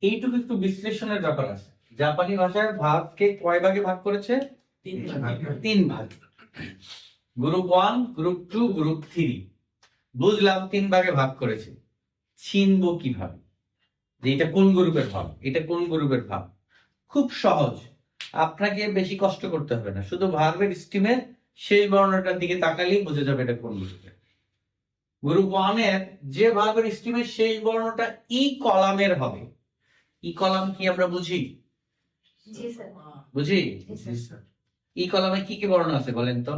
এইটুকু একটু বিশ্লেষণের ব্যাপার আছে। জাপানি ভাষায় ভাগকে কয় ভাগে ভাগ করেছে? তিন ভাগ। Group 1, group 2, group 3। বুঝলাম 3 ভাগে ভাগ করেছে। চিনবো কিভাবে যে এটা কোন গ্রুপের ভাগ, এটা কোন গ্রুপের ভাগ? খুব সহজ, আপনাকে বেশি কষ্ট করতে হবে না, শুধু ভার্বের স্টিমের শেষ বর্ণটার দিকে তাকালেই বোঝা যাবে এটা কোন গ্রুপের। গ্রুপ 1 এর যে ভার্বের স্টিমের শেষ বর্ণটা ই কলামের হবে। ই কলাম কি আমরা বুঝি? জি স্যার। বুঝি? জি স্যার। ই কলামে কি কি বর্ণ আছে বলেন তো?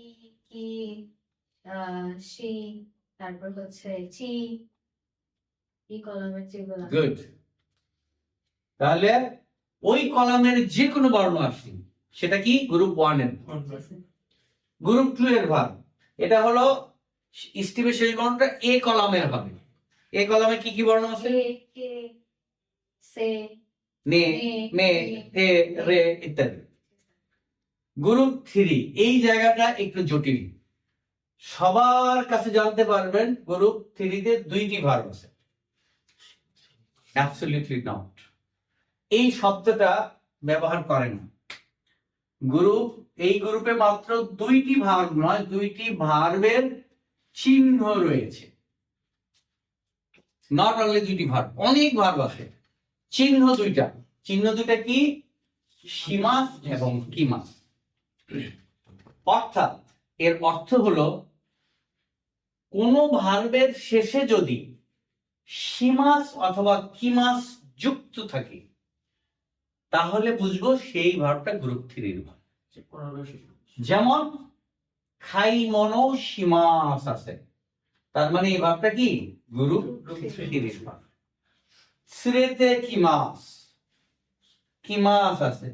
ই, কি, সি, তারপর হচ্ছে চি, ই কলামের যেগুলো। গুড। তাহলে ওই কলামের যে কোনো বর্ণ আসে সেটা কি গ্রুপ 1 এর। গ্রুপ 2 এর ভার্ব এটা হলো স্টিমের শেষ বর্ণটা এ কলামের হবে। এ কলামে কি কি বর্ণ আছে? এ, কে, সে, নে, মে, হে, রে ইত্যাদি। গ্রুপ 3 এই জায়গাটা একটু জটিল, সবার কাছে জানতে পারবেন গ্রুপ 3 তে 2টি ভার্ব আছে। অ্যাবসলিউটলি নট, এই শব্দটা ব্যবহার করে না গ্রুপ। এই গ্রুপে মাত্র 2টি ভার্ব নয়, 2টি ভার্বের চিহ্ন রয়েছে। নট অনলি 2টি ভার্ব, অনেক ভার্ব আছে, চিহ্ন 2টা। চিহ্ন 2টা কি? সীমাস এবং কিমাস। অর্থাৎ এর অর্থ হলো কোন ভার্বের শেষে যদি সীমাস অথবা কিমাস যুক্ত থাকে তাহলে বুঝবো সেই ভার্বটা গ্রুপ 3 এর ভার্ব। যেমন খাই মনো সীমাস আছে, তার মানে এই ভার্বটা কি গ্রুপ 3 এর ভার্ব। শ্রেতে কিমাস, কিমাস আছে,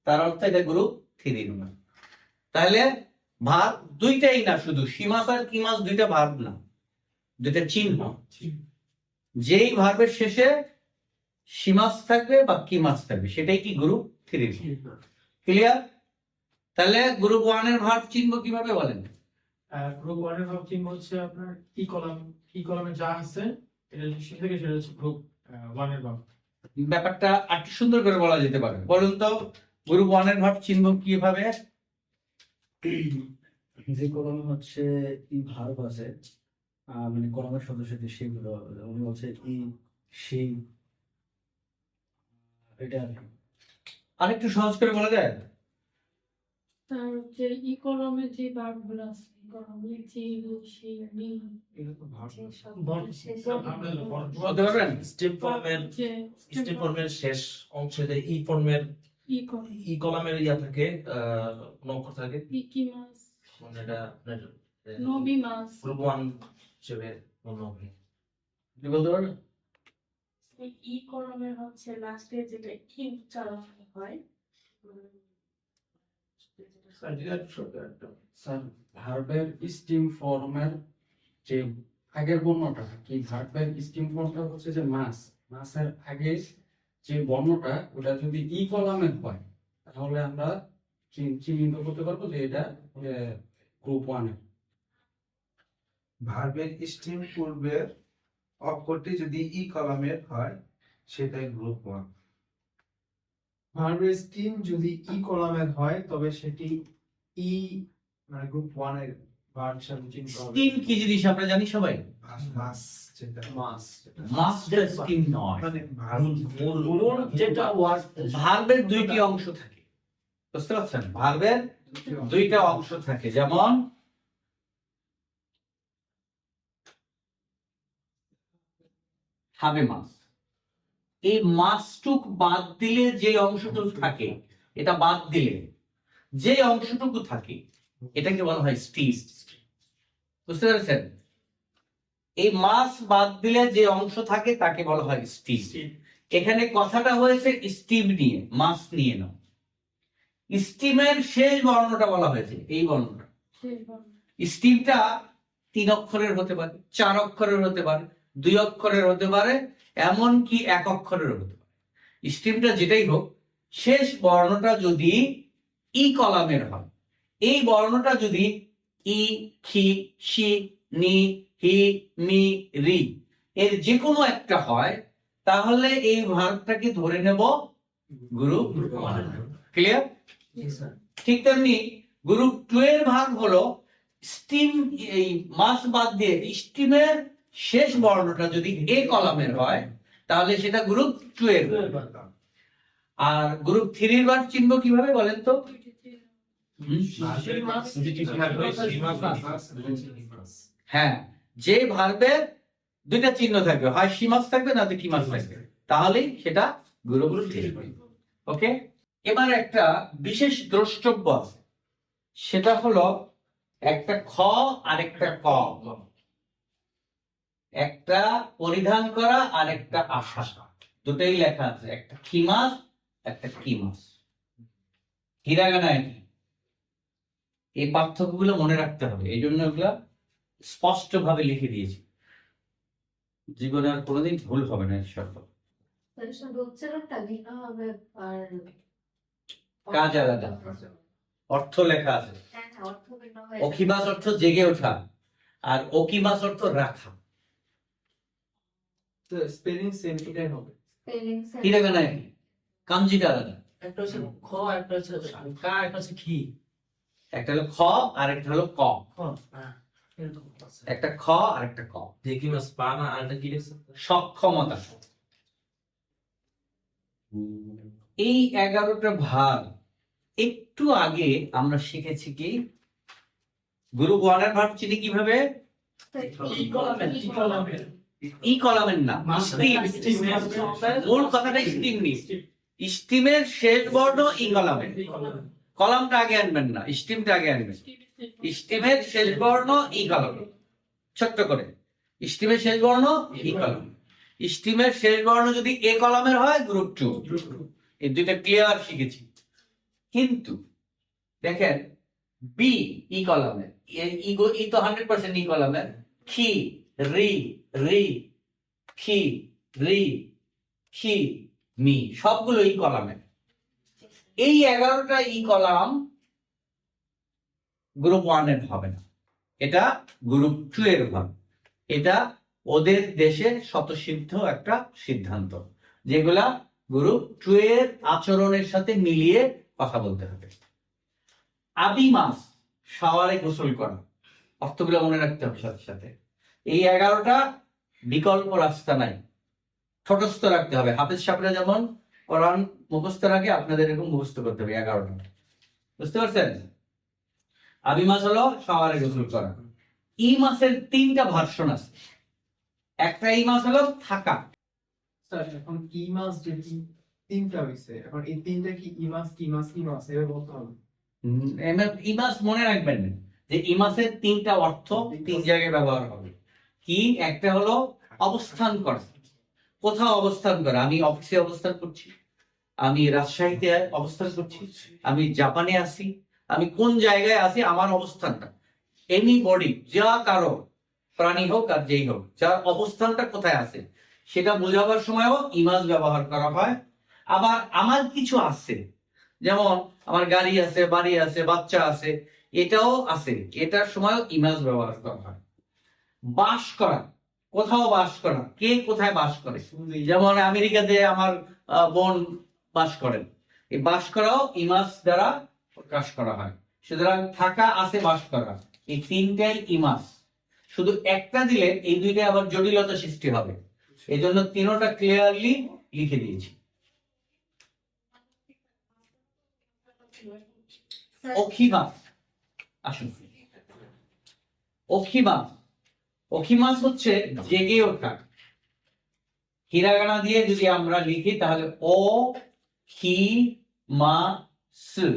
তার অর্থ এটা গ্রুপ 3 এর ভার্ব। তাহলে ভার্ব দুইটাই না, শুধু সীমাস আর কিমাস দুইটা ভার্ব না, দুইটা চিহ্ন। যেই ভার্বের শেষে সীমাস থাকবে বা কিমাস থাকবে সেটাই কি গ্রুপ 3। ক্লিয়ার? তাহলে গ্রুপ 1 এর ভার্ব চিনবো কিভাবে বলেন? গ্রুপ 1 এর ভার্ব চিহ্ন হচ্ছে আপনার ই কলামে যা আছে এটা সেটা থেকে সেটা হচ্ছে গ্রুপ 1 এর ভার্ব। ব্যাপারটা আরেকটু সুন্দর করে বলা যেতে পারে, বলুন তো গ্রুপ 1 এর ভার্ব চিনবো কিভাবে? যে কলমে হচ্ছে ই ভার্ব আছে, মানে কলমের সদস্য যে সেগুলো, উনি বলছে ই, সেই, এটা আর কি। আরেকটু সহজ করে বলা যায়? তার যে ই কলমে যে ভার্বগুলো আছে, কলমে যে সে নি এটা তো ভার্ব যে সব ভার্ব শেষ বলতে পারবেন? স্টেম ফর্মের শেষ অংশে যে ই ফর্মের ই কলম ই কলামের ইয়া থাকে, কোন অক্ষর থাকে, ইকি মাস মানে এটা নবী মাস গ্রুপ 1 হিসেবে মনে হবে। কি বলতে পারবেন? ই কলমের হচ্ছে লাস্টে যেটা কি উচ্চারণ হয় স্যার, ভার্বের স্টিম ফর্মের যে আগের বর্ণটা কি, ভার্বের স্টিম ফর্মটা হচ্ছে যে মাস, মাসের আগে যে বর্ণটা ওটা যদি ই কলামের হয় তাহলে আমরা চিহ্নিত করতে পারবো যে এটা গ্রুপ 1 এর। ভার্বের স্টিম পূর্বের অক্ষরটি যদি ই কলামের হয় সেটাই গ্রুপ 1। ভার্বের স্টিম যদি ই কলামের হয় তবে সেটি ই মানে গ্রুপ 1 এর ভার্ব হিসেবে চিহ্নিত হবে। স্টিম কি জিনিস আমরা জানি সবাই? মাস যেটা মাস্টার স্টিম নয়, মানে ভার্ব মূল যেটা ওয়ার্ড ভার্বের 2টি অংশ থাকে, বুঝতে পারছেন? ভার্বের 2টা অংশ থাকে, যেমন হবে মাস। এই মাসটুক বাদ দিলে যে অংশটুকু থাকে, এটা বাদ দিলে যে অংশটুকু থাকে এটাকে বলা হয় স্টিম। বুঝতে পেরেছেন? এই মাস বাদ দিলে যে অংশ থাকে তাকে বলা হয় স্টিম। এখানে কথাটা হয়েছে স্টিম নিয়ে, মাস নিয়ে না। স্টিমের শেষ বর্ণটা বলা হয়েছে এই বর্ণটা। শেষ বর্ণ স্টিমটা 3 অক্ষরের হতে পারে, 4 অক্ষরের হতে পারে, 2 অক্ষরের হতে পারে, এমনকি 1 অক্ষরের হতে পারে। স্টিমটা যেটাই হোক, শেষ বর্ণটা যদি ই কলামের হয়, এই বর্ণটা যদি ই, খি, শি, নি, হি, মি, রি এর যে কোনো একটা হয় তাহলে এই ভার্বটাকে ধরে নেব গ্রুপ ক্লিয়ার। ঠিক তেমনি গ্রুপ 2 এর ভার্ব হলো স্টিম, এই মাস বাদ দিয়ে স্টিমের শেষ বর্ণটা যদি এ কলামের হয় তাহলে সেটা গ্রুপ 2 এর। আর গ্রুপ 3 এর ভার্ব চিনব কিভাবে বলেন তো? হ্যাঁ, যে ভার্বের দুইটা চিহ্ন থাকবে, হয় সীমাস থাকবে না তো কিমাস থাকবে, তাহলেই সেটা গ্রুপ 3। ওকে, এবার একটা বিশেষ দ্রষ্টব্য আছে, সেটা হলো একটা খ আর একটা ক, একটা পরিধান করা আর একটা আসা, দুটোই লেখা আছে, একটা খিমাস একটা কিমাস। হিরাগানা কি, এই পার্থক্যগুলো মনে রাখতে হবে, এই জন্য এগুলা স্পষ্ট ভাবে লিখে দিয়েছি, জীবনে আর কোনোদিন ভুল হবে না শর্ত। তাহলে শুধু উচ্চারণটা ভিন্ন হবে আর কাজ আলাদা, অর্থ লেখা আছে। হ্যাঁ হ্যাঁ, অর্থ ভিন্ন হয়ে অখিমাস অর্থ জেগে ওঠা, আর ওকিমাস অর্থ রাখা। তো স্পেলিং সেম, এটাই হবে। স্পেলিং হিরাগানা কি, কাঞ্জিটা আলাদা, একটা হচ্ছে খ, একটা হচ্ছে কা, একটা হচ্ছে খি। একটা হলো খ আর একটা হলো ক, এরকম আছে। একটা খ আর একটা ক। দেখি মাস পা না, আর একটা কি লিখছে? সক্ষমতা। এই 11টা ভাগ একটু আগে আমরা শিখেছি কি, গ্রুপ 1 এর ভাগ চিনি কিভাবে? ই কলামের না, স্টিম। মূল কথাটা স্টিম নি, স্টিমের শেষ বর্ণ ই কলামের, কলামটা আগে আনবেন না, স্টিমটা আগে আনবেন। স্টিমের শেষ বর্ণ ই কলামে, ছোট্ট করে, স্টিমের শেষ বর্ণ ই কলাম। স্টিমের শেষ বর্ণ যদি এ কলামের হয় গ্রুপ 2, এই দুইটা ক্লিয়ার শিখেছি। কিন্তু দেখেন বি ই কলামের, ই তো 100% ই কলামের, খি রি রি খি রি খি মি সবগুলো ই কলামের। এই 11টা ই কলাম গ্রুপ 1 এর হবে না, এটা গ্রুপ 2 এর হবে। এটা ওদের দেশের স্বতঃসিদ্ধ একটা সিদ্ধান্ত, যেগুলা গ্রুপ 2 এর আচরণের সাথে মিলিয়ে কথা বলতে হবে। আবি মাস, শাওয়ারে গোসল করা, অর্থগুলো মনে রাখতে হবে সাথে সাথে। এই 11টা বিকল্প রাস্তা নাই, ঠোঁটস্থ রাখতে হবে। হাফেজ সাহেবরা যেমন কোরআন মুখস্থ রাখে, আপনাদের এরকম মুখস্থ করতে হবে 11টা, বুঝতে পারছেন? আবি মাস হলো শাওয়ারে গোসল করা। ই মাসের 3টা ভার্সন আছে। একটা ই মাস হলো থাকা, স্যার এখন ইমাস যে তিনটা হইছে, এখন এই তিনটা কি ইমাস কিমাস কিমাস এভাবে বলতে হবে? ই মাস মনে রাখবেন যে ই মাসের 3টা অর্থ 3 জায়গায় ব্যবহার হবে। কি, একটা হলো অবস্থান করা, কোথাও অবস্থান করা, আমি অফিসে অবস্থান করছি, আমি রাজশাহীতে অবস্থান করছি, আমি জাপানে আছি, আমি কোন জায়গায় আছি, আমার অবস্থানটা, এনি বডি, যা কারো, প্রাণী হোক আর যেই হোক, যার অবস্থানটা কোথায় আছে সেটা বোঝাবার সময়ও ইমাজ ব্যবহার করা হয়। আবার আমার কিছু আছে, যেমন আমার গাড়ি আছে, বাড়ি আছে, বাচ্চা আছে, এটাও আছে, এটার সময়ও ইমাজ ব্যবহার করা হয়। বাস করা, কোথাও বাস করা, কে কোথায় বাস করে, যেমন আমেরিকাতে আমার বোন বাস করেন, এই বাস করাও ইমাজ দ্বারা প্রকাশ করা হয়। সুতরাং থাকা, আছে, বাস করা, এই 3টাই ইমাজ। শুধু একটা দিলে এই 2টা আবার জটিলতা সৃষ্টি হবে, এই জন্য 3টা ক্লিয়ারলি লিখে দিয়েছি। অখিমাস, আসুন, অখিমাস, অখিমাস হচ্ছে জেগে ওঠা। হিরাগানা দিয়ে যদি আমরা লিখি তাহলে ও হি মা সু,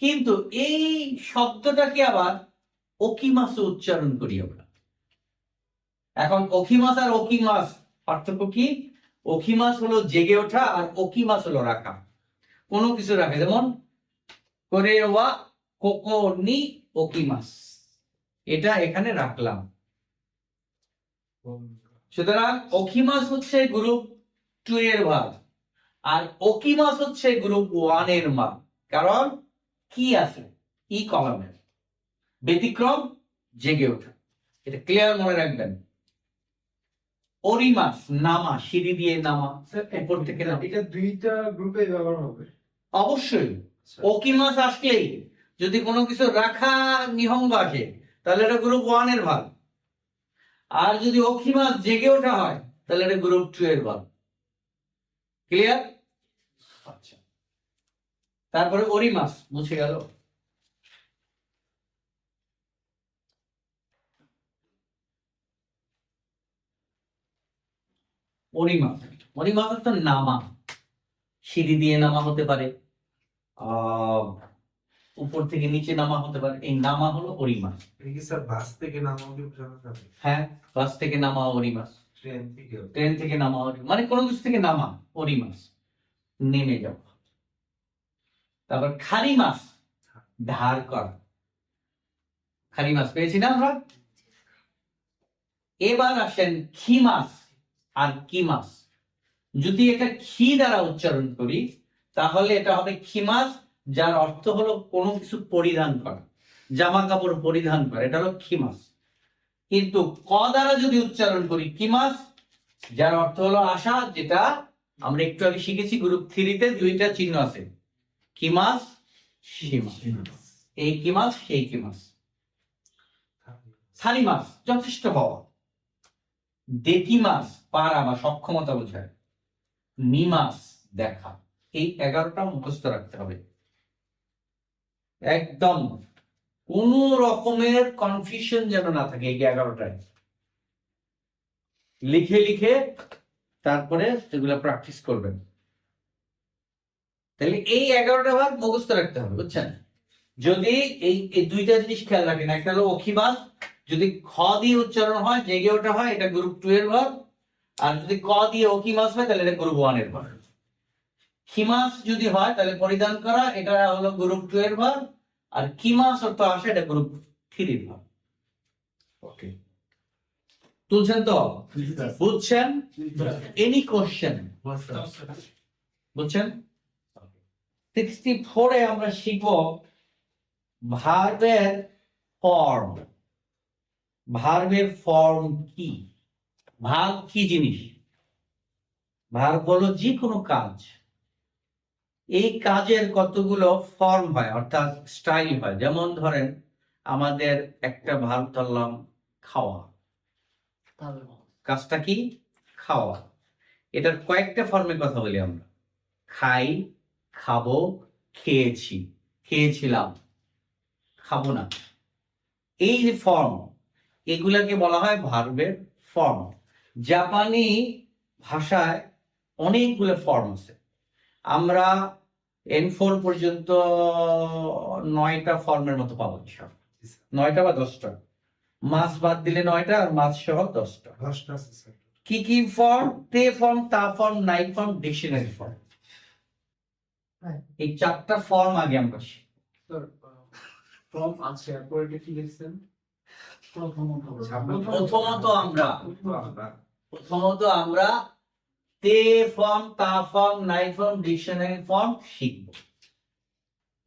কিন্তু এই শব্দটাকে আবার অকিমাস উচ্চারণ করি আমরা। এখন অখিমাস আর অকিমাস পার্থক্য কি? অখিমাস হলো জেগে ওঠা আর অকিমাস হলো রাখা, কোনো কিছু রাখা, যেমন করে ওয়া কোকো নি অকিমাস, এটা এখানে রাখলাম। সুতরাং অখিমাস হচ্ছে গ্রুপ 2 এর ভাগ, আর অকিমাস হচ্ছে গ্রুপ 1 এর ভাগ। কারণ কি আছে, ই কলামের, ব্যতিক্রম জেগে ওঠা, এটা ক্লিয়ার মনে রাখবেন। অরিমাস নামা, সিঁড়ি দিয়ে নামা, স্যার উপর থেকে নামা। এটা দুইটা গ্রুপে ব্যবহার হবে। অবশ্যই ওকিমাস আসলেই যদি কোনো কিছু রাখা নিহঙ্গ আসে তাহলে এটা গ্রুপ 1 এর ভাগ, আর যদি ওকিমাস জেগে ওঠা হয় তাহলে এটা গ্রুপ 2 এর ভাগ। ক্লিয়ার? আচ্ছা, তারপরে অরিমাস মুছে গেল। অরিমাস, অরিমাস তো নামা, সিঁড়ি দিয়ে নামা হতে পারে, উপর থেকে নিচে নামা হতে পারে, এই নামা হলো অরিমাস। এটা কি স্যার বাস থেকে নামাকে বোঝানো যাবে? হ্যাঁ, বাস থেকে নামা অরিমাস, ট্রেন থেকে? ট্রেন থেকে নামা মানে কোনো কিছু থেকে নামা অরিমাস, নেমে যাওয়া। তারপর খারি মাছ, ধার করা। খারি মাছ পেয়েছি না আমরা? এবার আসেন খি মাছ আর কি মাছ। যদি এটা খি দ্বারা উচ্চারণ করি তাহলে এটা হবে খিমাস, যার অর্থ হলো কোনো কিছু পরিধান করা, জামা কাপড় পরিধান করা, এটা হলো খিমাস। কিন্তু ক দ্বারা যদি উচ্চারণ করি কিমাস, যার অর্থ হলো আশা, যেটা আমরা একটু আগে শিখেছি গ্রুপ 3-তে দুইটা চিহ্ন আছে, কিমাস, সীমাস। এই কিমাস সেই কিমাস। সারি মাস যথেষ্ট হওয়া, দেতি মাস পারা বা সক্ষমতা বোঝায়, মিমাস দেখা। এই 11টা মুখস্থ রাখতে হবে একদম, কোন রকমের কনফিউশন যেন না থাকে। এই 11টায় লিখে লিখে তারপরে এগুলা প্র্যাকটিস করবেন। তাহলে এই 11টা ভাগ মুখস্থ রাখতে হবে, বুঝছেন? যদি এই দুইটা জিনিস খেয়াল রাখেন, একটা হলো অখিমাস, যদি খ দিয়ে উচ্চারণ হয় জেগে ওঠা হয় এটা গ্রুপ 2 এর ভাগ, আর যদি ক দিয়ে অকিমাস হয় তাহলে এটা গ্রুপ 1 এর ভাগ। খিমাস যদি হয় তাহলে পরিধান করা, এটা হলো গ্রুপ 2 এর ভাগ, আর কিমাস অর্থ আসে এটা গ্রুপ 3 এর ভাগ। ওকে, তুলছেন তো? বুঝছেন? Any question? বুঝছেন? 64-এ আমরা শিখব ভার্বের ফর্ম। ভার্বের ফর্ম কি? ভার্ব কি জিনিস? ভার্ব হলো যে কোনো কাজ, এই কাজের কতগুলো ফর্ম হয় অর্থাৎ স্টাইল হয়। যেমন ধরেন আমাদের একটা ভার্ব ধরলাম খাওয়া, কাজটা কি? খাওয়া। এটার কয়েকটা ফর্মের কথা বলি আমরা, খাই, খাবো, খেয়েছি, খেয়েছিলাম, খাবো না। এই যে ফর্ম, এগুলাকে বলা হয় ভার্বের ফর্ম। জাপানি ভাষায় অনেকগুলো ফর্ম আছে। আমরা N4 পর্যন্ত 9টা ফর্মের মতো পাবো, 9টা বা 10টা, মাছ বাদ দিলে 9টা আর মাছ সহ 10টা। 10টা আছে স্যার। কি কি ফর্ম? তে ফর্ম, তা ফর্ম, নাই ফর্ম, ডিকশনারি ফর্ম। এই 4টা ফর্ম আগে আমরা শিখি। স্যার ফর্ম আছে, এরপর এটা কি লিখছেন? প্রথমত আমরা তে ফর্ম, তা ফর্ম, নাই ফর্ম, ডিকশনারি ফর্ম শিখব।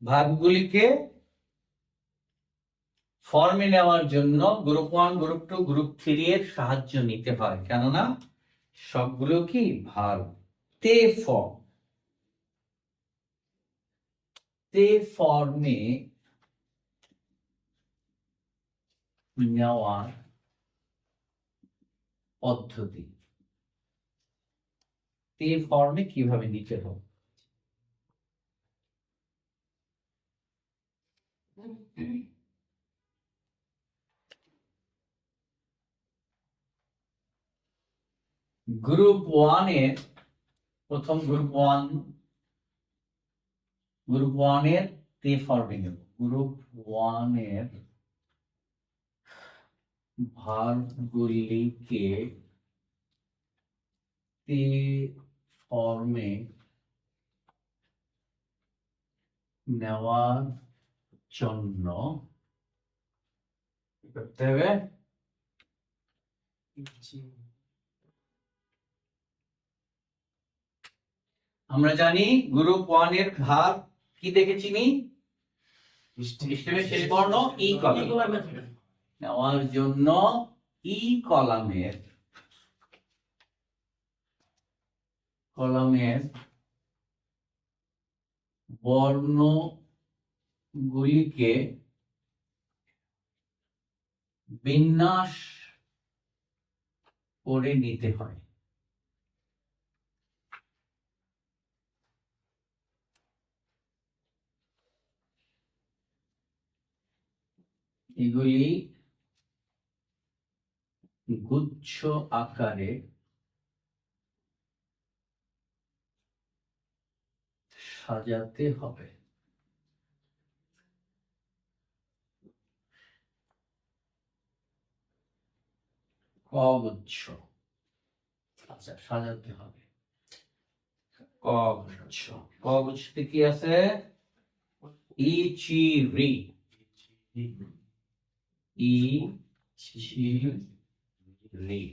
ভার্বগুলিকে ফর্মে নেওয়ার জন্য গ্রুপ 1, গ্রুপ 2, গ্রুপ 3 এর সাহায্য নিতে হয়, কেননা সবগুলো কি ভার্ব। তে ফর্ম, তে ফর্মে নেওয়ার পদ্ধতি, তে ফর্মে কিভাবে নিতে হবে। গ্রুপ 1 এর প্রথম গ্রুপ 1 এর তে ফর্মে নেব। গ্রুপ 1 এর ভার্বগুলিকে তে ফর্মে নেওয়ার জন্য কি করতে হবে? আমরা জানি গ্রুপ 1 এর ভার্ব কি দেখেছি নি? শেষ বর্ণ ই কলাম নেওয়ার জন্য ই কলামের কলামের বর্ণগুলিকে বিন্যাস করে নিতে হয়। এগুলি গুচ্ছ আকারে সাজাতে হবে। ক গুচ্ছ, আচ্ছা সাজাতে হবে। ক গুচ্ছ, ক গুচ্ছতে কি আছে? ই চি রি, ই চি রি।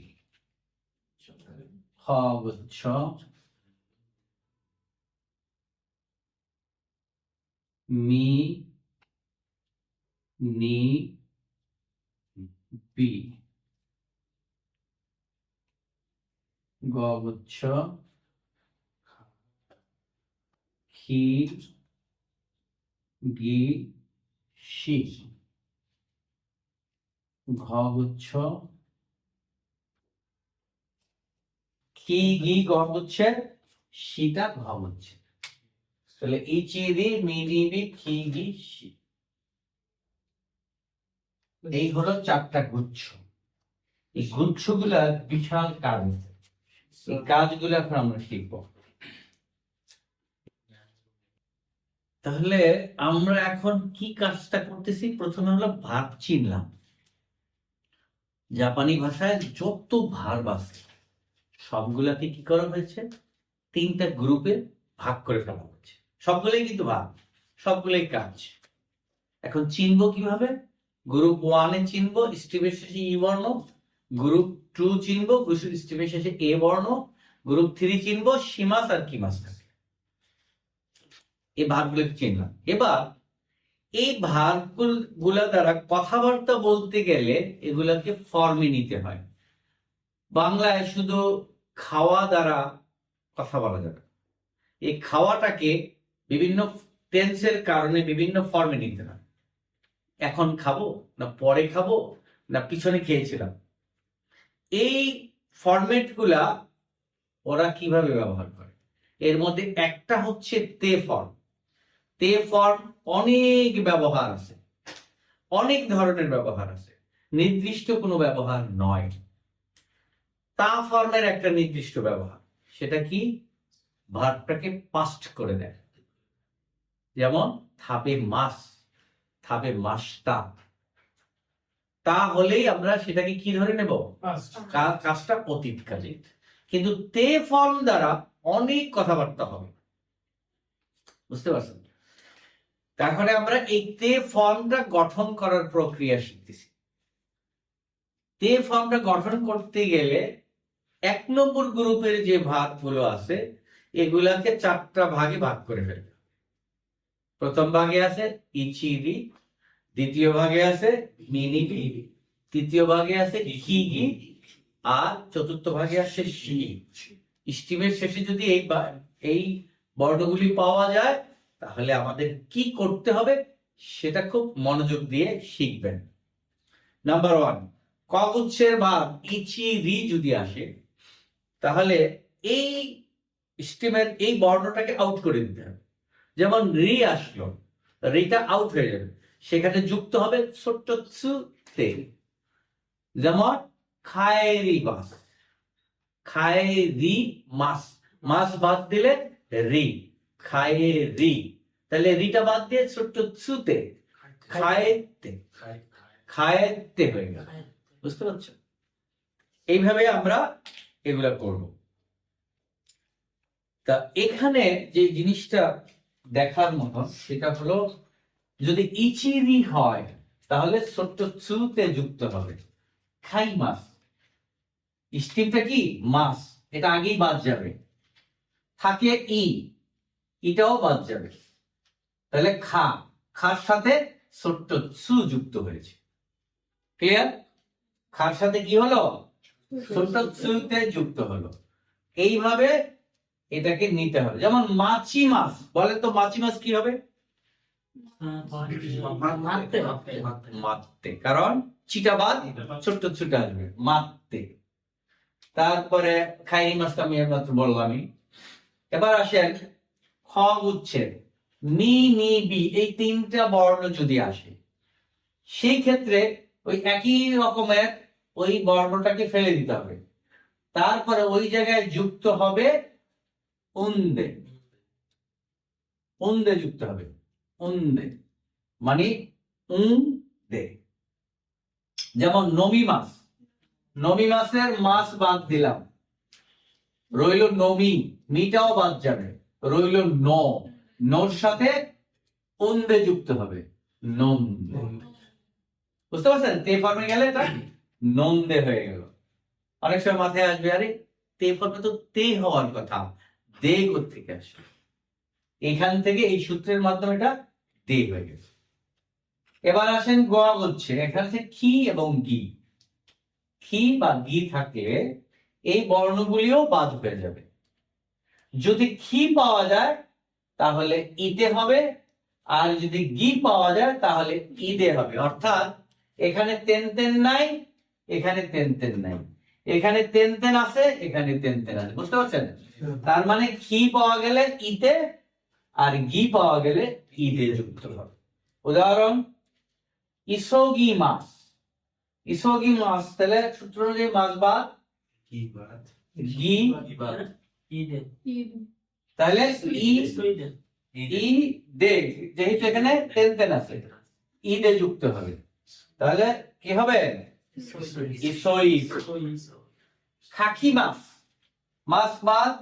খ গুচ্ছ, মি নি বি। গ গুচ্ছ, খি গি সি। ঘ গুচ্ছ, খি গি গ গুচ্ছে, সিটা ঘ গুচ্ছে। তাহলে ইচি রি মি নি বি খি গি সি, এই হলো 4টা গুচ্ছ। এই গুচ্ছগুলা বিশাল কাজ, এই কাজগুলো এখন আমরা শিখবো। তাহলে আমরা এখন কি কাজটা করতেছি? প্রথমে হলো ভার্ব চিনলাম। জাপানি ভাষায় যত ভার্ব আছে সবগুলাকে কি করা হয়েছে? 3টা গ্রুপে ভাগ করে ফেলা হয়েছে। সবগুলোই কিন্তু ভার্ব, সবগুলোই কাজ। এখন চিনবো কিভাবে? গ্রুপ 1 এ চিনবো স্টিমের শেষে ই বর্ণ, গ্রুপ 2 চিনবো স্টিমের শেষে এ বর্ণ, গ্রুপ 3 চিনবো সীমাস আর কিমাস থাকে। এই ভার্বগুলোকে চিনলাম। এবার এই ভার্বগুলা দ্বারা কথাবার্তা বলতে গেলে এগুলাকে ফর্মে নিতে হয়। বাংলায় শুধু খাওয়া দ্বারা কথা বলা যাবে। এই খাওয়াটাকে বিভিন্ন টেন্সের কারণে বিভিন্ন ফর্মে নিতে হয়। এখন খাবো, না পরে খাবো, না পিছনে খেয়েছিলাম। এই ফরম্যাট গুলা ওরা কিভাবে ব্যবহার করে? এর মধ্যে একটা হচ্ছে তে ফর্ম। তে ফর্ম অনেক ব্যবহার আছে, অনেক ধরনের ব্যবহার আছে, নির্দিষ্ট কোনো ব্যবহার নয়। তা ফর্মের একটা নির্দিষ্ট ব্যবহার, সেটা কি? ভার্বটাকে পাস্ট করে দেয়। যেমন থাবে মাস, থাবে মাসটা। তা হলেই আমরা সেটাকে কি ধরে নেব? কাজটা অতীতকালীন। কিন্তু তে ফর্ম দ্বারা অনেক কথাবার্তা হবে, বুঝতে পারছেন? তারপরে আমরা এই তে ফর্মটা গঠন করার প্রক্রিয়া শিখতেছি। তে ফর্মটা গঠন করতে গেলে 1 নম্বর গ্রুপের যে ভাগগুলো আছে এগুলাকে 4টা ভাগে ভাগ করে ফেলবে। প্রথম ভাগে আছে ইচিরি, দ্বিতীয় ভাগে আছে মিনিবি, তৃতীয় ভাগে আছে খিগি, আর চতুর্থ ভাগে আছে সি। স্টিমের শেষে যদি এই বর্ণগুলি পাওয়া যায় তাহলে আমাদের কি করতে হবে সেটা খুব মনোযোগ দিয়ে শিখবেন। নাম্বার 1, ক গুচ্ছের ভাগ ইচি রি যদি আসে তাহলে এই স্টিমের এই বর্ণটাকে আউট করে দিতে হবে। যেমন রি আসলো, রিটা আউট হয়ে যাবে, সেখানে যুক্ত হবে ছোট্ট ছু তে। যেমন খায়রি মাস, খায়রি মাস, মাস বাদ দিলে রি, খায়রি। তাহলে রিটা বাদ দিয়ে ছোট্ট ছুতে খায়তে, খায়তে হয়ে গেল। বুঝতে পারছো? এইভাবে আমরা এগুলা করব। তা এখানে যে জিনিসটা দেখার মতন সেটা হলো, যদি ইচিরি হয় তাহলে ছোট্ট ছুতে যুক্ত হবে খাই মাস। স্টিমটা কি? মাস, এটা আগেই বাদ যাবে। থাকে ইটাও বাদ যাবে। তাহলে খা, খার সাথে ছোট্ট ছু যুক্ত হয়েছে। ক্লিয়ার? খার সাথে কি হলো? ছোট্ট ছুতে যুক্ত হলো। এইভাবে এটাকে নিতে হবে। যেমন মাছি মাছ, বলে তো মাছি মাছ কি হবে? মারতে, কারণ চিটাবাদ ছোট্ট ছোট আসবে, মারতে। তারপরে খাইরি মাছটা আমি মাত্র বললামই। এবার আসেন খ গুচ্ছের নি নি বি, এই তিনটা বর্ণ যদি আসে, সেই ক্ষেত্রে ওই একই রকমের ওই বর্ণটাকে ফেলে দিতে হবে, তারপরে ওই জায়গায় যুক্ত হবে উন্দে। উন্দে যুক্ত হবে, উন্দে মানে দে। যেমন নমি মাছ, নমি মাছের মাছ বাদ দিলাম, রইল নমি, মিটাও বাদ যাবে, রইল নোর সাথে উন্দে যুক্ত হবে, নন্দে। বুঝতে পারছেন? তে ফর্মে গেলে এটা নন্দে হয়ে গেল। অনেক সময় মাথায় আসবে, আরে তে ফর্মে তো তে হওয়ার কথা, দে কোত্থেকে আসে? এখান থেকে এই সূত্রের মাধ্যমে এটা দে হয়ে গেছে। এবার আসেন গ হচ্ছে, এখানে আছে খি এবং গি। খি বা গি থাকলে এই বর্ণগুলিও বাদ হয়ে যাবে। যদি খি পাওয়া যায় তাহলে ইতে হবে, আর যদি গি পাওয়া যায় তাহলে ইদে হবে। অর্থাৎ এখানে তেন তেন নাই, এখানে তেন তেন নাই, এখানে তেন তেন আছে, এখানে তেন তেন আছে। বুঝতে পারছেন? তার মানে খি পাওয়া গেলে ইতে, আর গি পাওয়া গেলে ইদে যুক্ত হবে। উদাহরণ ইসোগি মাছ, ইসোগি মাছ, তাহলে সূত্র অনুযায়ী মাছ বাদ গি, তাহলে ই দে, যেহেতু এখানে তেন তেন আছে, ই দে যুক্ত হবে, তাহলে কি হবে? ইসোই। খাকি মাছ, মাছ বাদ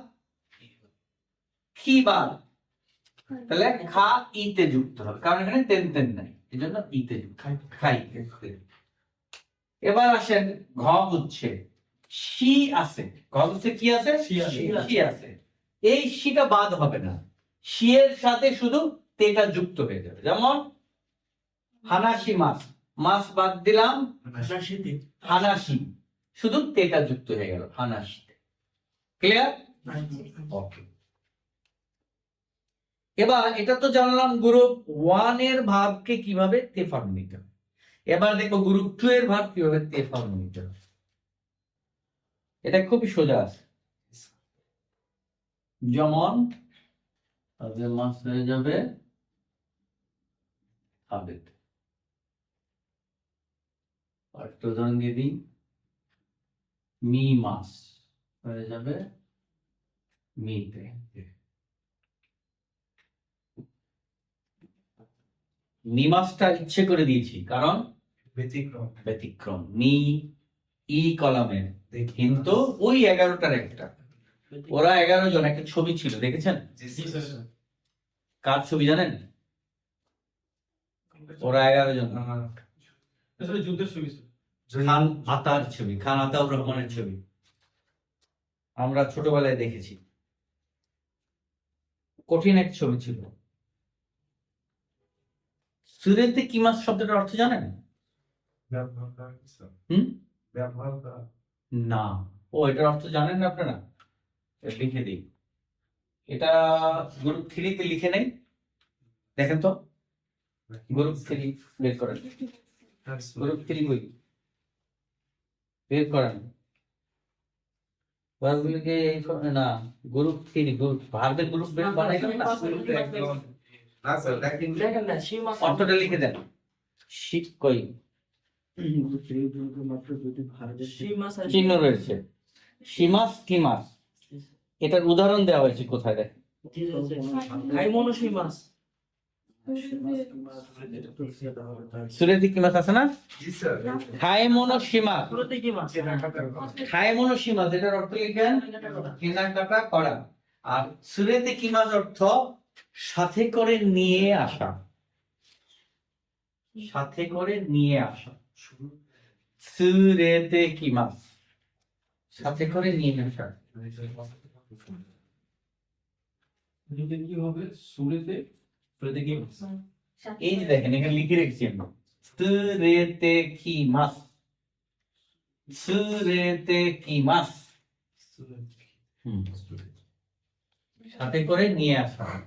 খি বাদ, তাহলে খা ইতে যুক্ত হবে, কারণ এখানে তেন তেন নাই, এই জন্য ইতে যুক্ত, খাই। এবার আসেন ঘ হচ্ছে শি আছে, ঘ হচ্ছে কি আছে? শি আছে। এই শিটা বাদ হবে না, শি এর সাথে শুধু তেটা যুক্ত হয়ে যাবে। যেমন হানাসি মাছ, মাছ বাদ দিলাম, হানাসি, শুধু তেটা যুক্ত হয়ে গেল, হানাসিতে। ক্লিয়ার? ওকে। এবার এটা তো জানলাম গ্রুপ 1 এর ভাবকে কিভাবে তে ফর্ম নিতে হবে। এবার দেখো গ্রুপ 2 এর ভাব কিভাবে তে ফর্ম নিতে হবে। এটা খুবই সোজা আছে। যেমন মাছ হয়ে যাবে হবে, আরেকটা উদাহরণ দিয়ে দিই, মি মাছ হয়ে যাবে মিতে। মি মাছটা ইচ্ছে করে দিয়েছি কারণ ব্যতিক্রম, মি ই কলামের, কিন্তু ওই 11টার একটা, ওরা 11 জন, একটা ছবি ছিল, দেখেছেন? কার ছবি জানেন? ওরা 11 জন, খান আতার ছবি, খান আতাউর রহমানের ছবি, আমরা ছোটবেলায় দেখেছি। কঠিন এক ছবি ছিল। সুরেতে কি মাছ শব্দটার অর্থ জানেন? না। ও, এটার অর্থ জানেন না আপনারা? লিখে দিই, এটা গ্রুপ 3 তে লিখে নেই, দেখেন তো গ্রুপ 3 বের করেন, গ্রুপ 3 বই বের করেন। ভার্বগুলোকে না, গ্রুপ 3, গ্রুপ ভার্বের গ্রুপ বের বানাইলাম না, অর্থটা লিখে দেন। শিট কই চিহ্ন রয়েছে, সীমাস কি মাছ, এটার উদাহরণ দেওয়া হয়েছে কোথায় দেখেন? সুরেতে কি মাছ আছে না? খায়মনসীমা, খায়মনসীমা, যেটার অর্থ লিখেন কেনাকাটা করা। আর সুরেতে কি মাছ অর্থ সাথে করে নিয়ে আসা, সাথে করে নিয়ে আসা। সুরেতে কি মাছ, সাথে করে নিয়ে আসা। কি হবে? সুরেতে কি মাছ? এই যে দেখেন এখানে লিখে রেখেছি আমি, সুরেতে কি মাছ, সুরেতে কি মাছ। সাথে করে নিয়ে আসা হয়।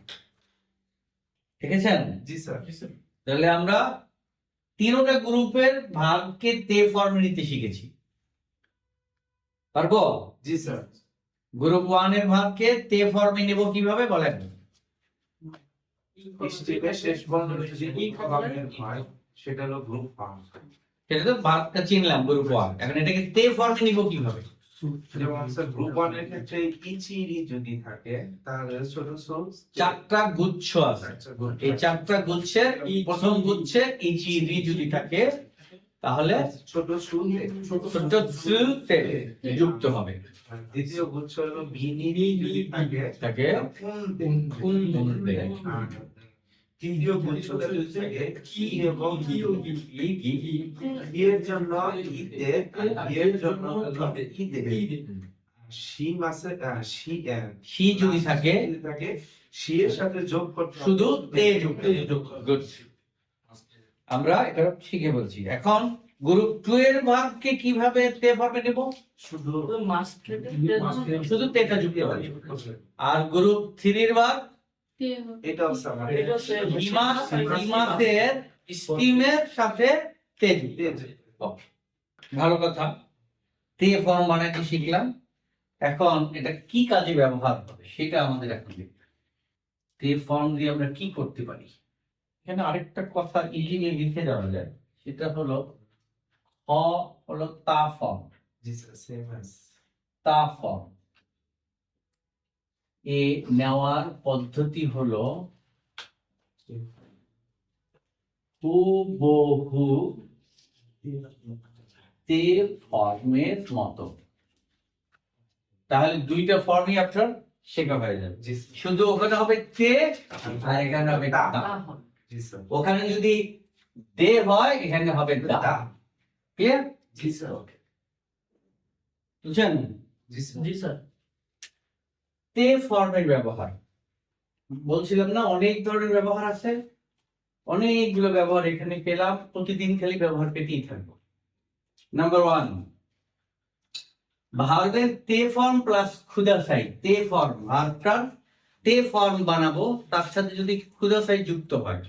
ঠিক আছে? জি স্যার। তাহলে আমরা তিনটা গ্রুপের ভাগকে তে ফর্মে নিতে শিখেছি। পারবো? জি স্যার। গ্রুপ 1 এর ভাগকে তে ফর্মে নেব কিভাবে বলেন? স্ট্রিমের শেষ বর্ণ যদি ই কলামের হয় সেটা হলো গ্রুপ 1। সেটা তো ভাগটা চিনলাম গ্রুপ 1। এখন এটাকে তে ফর্মে নিব কিভাবে? যেমন স্যার গ্রুপ 1 এর ক্ষেত্রে ইচিরি যদি থাকে তাহলে ছোট ছোট চারটা গুচ্ছ আছে। এই চারটা গুচ্ছের প্রথম গুচ্ছে ইচি রি যদি থাকে তাহলে ছোট সুতে ছোট সুতে যুক্ত হবে। দ্বিতীয় গুচ্ছ হলো বিনিরি যদি থাকে কুনতে। আর তৃতীয় গুচ্ছ যদি থাকে কি এবং বিয়ের জন্য ইতে, বিয়ের জন্য ইদে। শি মাসে শি যদি থাকে শি এর সাথে যোগ করতে হবে শুধু তে যুক্ত। Good. আমরা এটা শিখে বলছি। এখন গ্রুপ 2 এর ভাগকে কিভাবে তে ফর্মে নেব? শুধু শুধু তেটা যুক্ত হবে। আর গ্রুপ 3 এর ভাগ এটাও স্যার ইমাসের স্টিমের সাথে তে যুক্ত। ভালো কথা। তে ফর্ম বানাইতে শিখলাম। এখন এটা কি কাজে ব্যবহার হবে সেটা আমাদের এখন দেখতে হবে। তে ফর্ম দিয়ে আমরা কি করতে পারি? এখানে আরেকটা কথা ইজিলি লিখে দেওয়া যায়, সেটা হলো হলো তা ফর্ম। জি স্যার সেম অ্যাজ তা ফর্ম এ নেওয়ার পদ্ধতি হলো হুবহু তে ফর্মের মতো। তাহলে দুইটা ফর্মই আপনার শেখা হয়ে যাবে। জি শুধু ওখানে হবে তে আর এখানে হবে তা। জি স্যার ওখানে যদি দে হয় এখানে হবে দা। ক্লিয়ার? জি স্যার বুঝছেন? জি স্যার। তে ফর্মের ব্যবহার বলছিলাম না, অনেক ধরনের ব্যবহার আছে। অনেকগুলো ব্যবহার এখানে পেলাম, প্রতিদিন খালি ব্যবহার পেতেই থাকবো। নাম্বার 1, ভার্বের তে ফর্ম প্লাস ক্ষুদাসাই। তে ফর্ম ভার্বটার তে ফর্ম বানাবো, তার সাথে যদি ক্ষুদাসাই যুক্ত হয়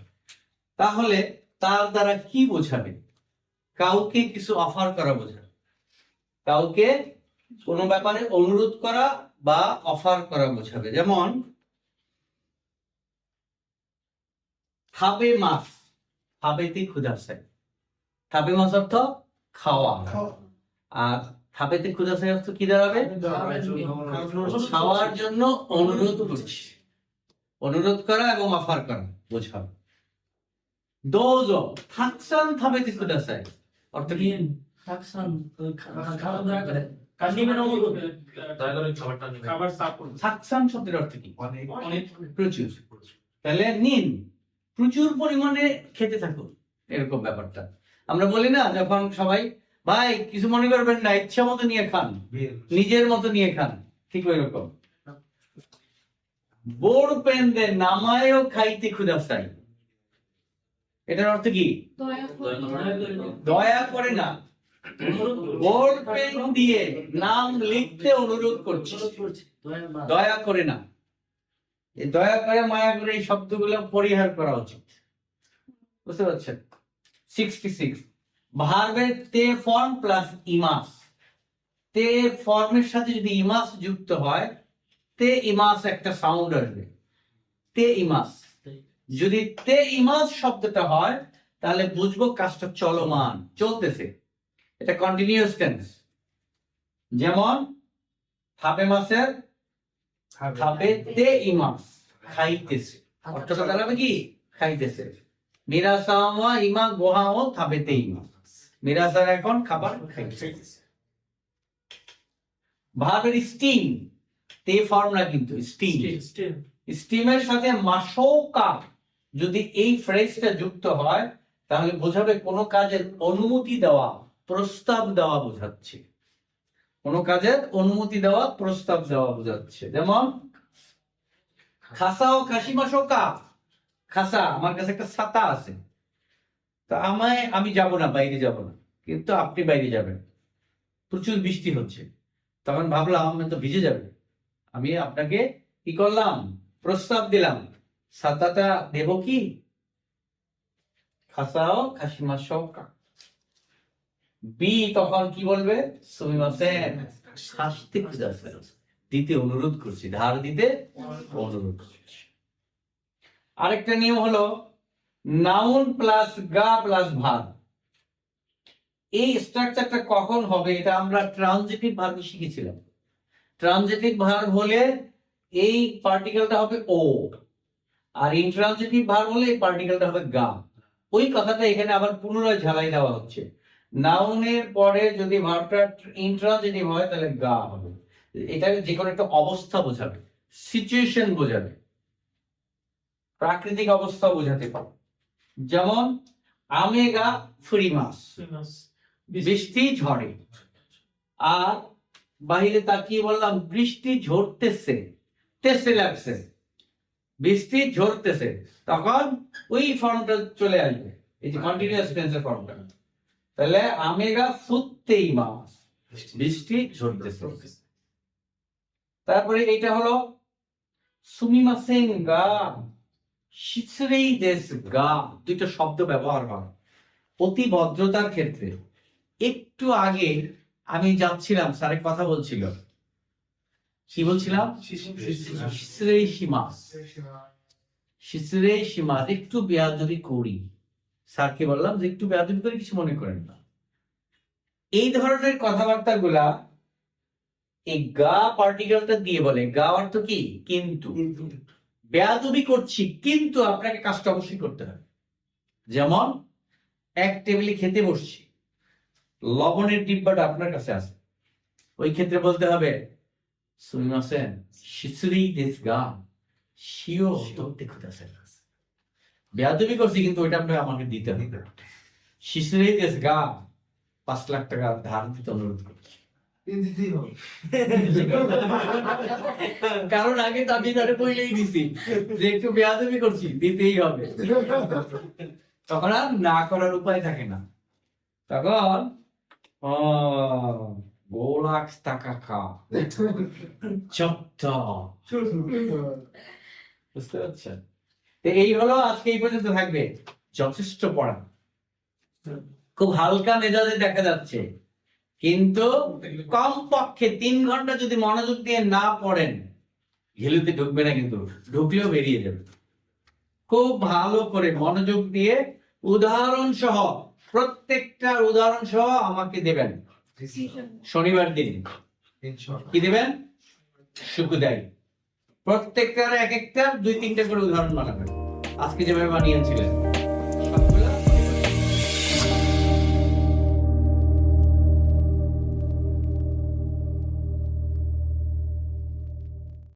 তাহলে তার দ্বারা কি বোঝাবে? কাউকে কিছু অফার করা বোঝাবে, কাউকে কোনো ব্যাপারে অনুরোধ করা বা অফার করা বোঝাবে। যেমন খাবে মাছ, খাবেতে ক্ষুদাসাই। খাবে মাছ অর্থ খাওয়া, আর খাবেতে ক্ষুদাসাই অর্থ কি দাঁড়াবে? খাওয়ার জন্য অনুরোধ করছি। অনুরোধ করা এবং অফার করা বোঝাবে। দোজো থাকসান খাবেতে ক্ষুদাসাই অর্থ কি? থাকসান শব্দের অর্থ কি? অনেক প্রচুর। তাহলে নিন, প্রচুর পরিমাণে খেতে থাকুন, এরকম ব্যাপারটা। আমরা বলি না যখন সবাই ভাই কিছু মনে করবেন না, ইচ্ছা মতো নিয়ে খান, নিজের মতো নিয়ে খান, ঠিক ওই রকম। বোর পেন দে নামায়ও খাইতে ক্ষুদাসাই, এটার অর্থ কি? দয়া করে না, বোর পেন দিয়ে নাম লিখতে অনুরোধ করছি, দয়া করে না। এই দয়া করে মায়া করে এই শব্দগুলো পরিহার করা উচিত। বুঝতে পারছেন? 66, ভার্বের তে ফর্ম প্লাস ইমাস। তে ফর্মের সাথে যদি ইমাস যুক্ত হয়, তে ইমাস একটা সাউন্ড আসবে, তে ইমাস। যদি তে ইমাস শব্দটা হয় তাহলে বুঝবো কাজটা চলমান, চলতেছে, এটা কন্টিনিউয়াস টেন্স। যেমন খাবে মাসের খাবে তে ইমাস, খাইতেছে, অর্থটা দাঁড়াবে কি? খাইতেছে। মিরাসাওয়া ইমা গোহাও খাবেতে ইমাস, মিরাসার এখন খাবার খাইতেছে। ভার্বের স্টিম, তে ফর্ম না কিন্তু স্টিম। স্টিমের সাথে মাশৌকা যদি এই ফ্রেজটা যুক্ত হয় তাহলে বোঝাবে কোনো কাজের অনুমতি দেওয়া, প্রস্তাব দেওয়া বোঝাচ্ছে। কোনো কাজের অনুমতি দেওয়া, প্রস্তাব দেওয়া বোঝাচ্ছে। যেমন খাসাও খাসিমাশৌকা, খাসা আমার কাছে একটা ছাতা আছে, তা আমি যাব না, বাইরে যাব না, কিন্তু আপনি বাইরে যাবেন, প্রচুর বৃষ্টি হচ্ছে, তখন ভাবলাম আমি তো ভিজে যাবে, আমি আপনাকে কি করলাম, প্রস্তাব দিলাম, সাতাটা দেব কি, খাসাও খাসিমাসও কা। বি তখন কি বলবে, সুমিমাসেন খাসতে কুদাসাই, দিতে অনুরোধ করছি, ধার দিতে অনুরোধ করছি। আরেকটা নিয়ম হলো নাউন প্লাস গা প্লাস ভার্ব। এই স্ট্রাকচারটা কখন হবে, এটা আমরা ট্রানজিটিভ ভার্বে শিখেছিলাম। ট্রানজিটিভ ভার্ব হলে এই পার্টিকেলটা হবে ও, আর ইন্ট্রানজিটিভ ভার্ব হলে এই পার্টিকেলটা হবে গা। ওই কথাটা এখানে আবার পুনরায় ঝালাই দেওয়া হচ্ছে। নাউনের পরে যদি ভার্বটা ইন্ট্রানজিটিভ হয় তাহলে গা হবে। এটা যে কোনো একটা অবস্থা বোঝাবে, সিচুয়েশন বোঝাবে, প্রাকৃতিক অবস্থা বোঝাতে পারে। যেমন আমেগা ফুরিমাস, বৃষ্টি ঝড়ে। আর বাহিরে তাকিয়ে বললাম বৃষ্টি ঝরতেছে, তেসে লাগছে, বৃষ্টি ঝরতেছে, তখন ওই ফর্মটা চলে আসবে, এই যে কন্টিনিউয়াস টেন্সের ফর্মটা। তাহলে আমেগা ফুত্তেই মাস, বৃষ্টি ঝরতেছে। তারপরে এইটা হলো সুমিমাসেন গা শিসরেই দেশ গা, দুইটা শব্দ ব্যবহার হয় অতি ভদ্রতার ক্ষেত্রে। একটু আগে আমি যাচ্ছিলাম, স্যারের কথা বলছিল, কি বলছিলাম, শিসরেই সীমাস, শিসরেই সীমাস, একটু বেয়াদবি করি। স্যারকে বললাম যে একটু বেয়াদবি করে, কিছু মনে করেন না। এই ধরনের কথাবার্তা গুলা এই গা পার্টিকেলটা দিয়ে বলে। গা অর্থ কি, কিন্তু। বেয়াদবি করছি কিন্তু আপনাকে কাজটা অবশ্যই করতে হবে। যেমন এক টেবিলে খেতে বসছি, লবণের ডিব্বাটা আপনার কাছে আছে, ওই ক্ষেত্রে বলতে হবে সুমিমাসেন শিসুরি দেশ গা শিও দত্তে খুদাসেন। বেয়াদবি করছি কিন্তু ওইটা আপনাকে আমাকে দিতে হবে। শিসুরি দেশ গা 5 লাখ টাকা ধার দিতে অনুরোধ করছি। দিতেই হবে। কারণ আগে তো আমি তারে বইলেই দিছি যে একটু বেয়াদবি করছি, দিতেই হবে। তখন আর না করার উপায় থাকে না, তখন গোলাখ টাকা খা চত্তা। বুঝতে পারছেন? তো এই হলো আজকে এই পর্যন্ত থাকবে, যথেষ্ট পড়া, খুব হালকা মেজাজে দেখা যাচ্ছে, কিন্তু কমপক্ষে 3 ঘন্টা যদি মনোযোগ দিয়ে না পড়েন, ঘিলুতে ঢুকবে না, কিন্তু ঢুকলেও বেরিয়ে যাবে। খুব ভালো করে মনোযোগ দিয়ে উদাহরণ সহ, প্রত্যেকটা উদাহরণ সহ আমাকে দেবেন শনিবার দিন। কি দেবেন? সুকুদাই। প্রত্যেকটার এক একটা 2-3টা করে উদাহরণ বানাবেন, আজকে যেভাবে বানিয়েছিলেন সবগুলো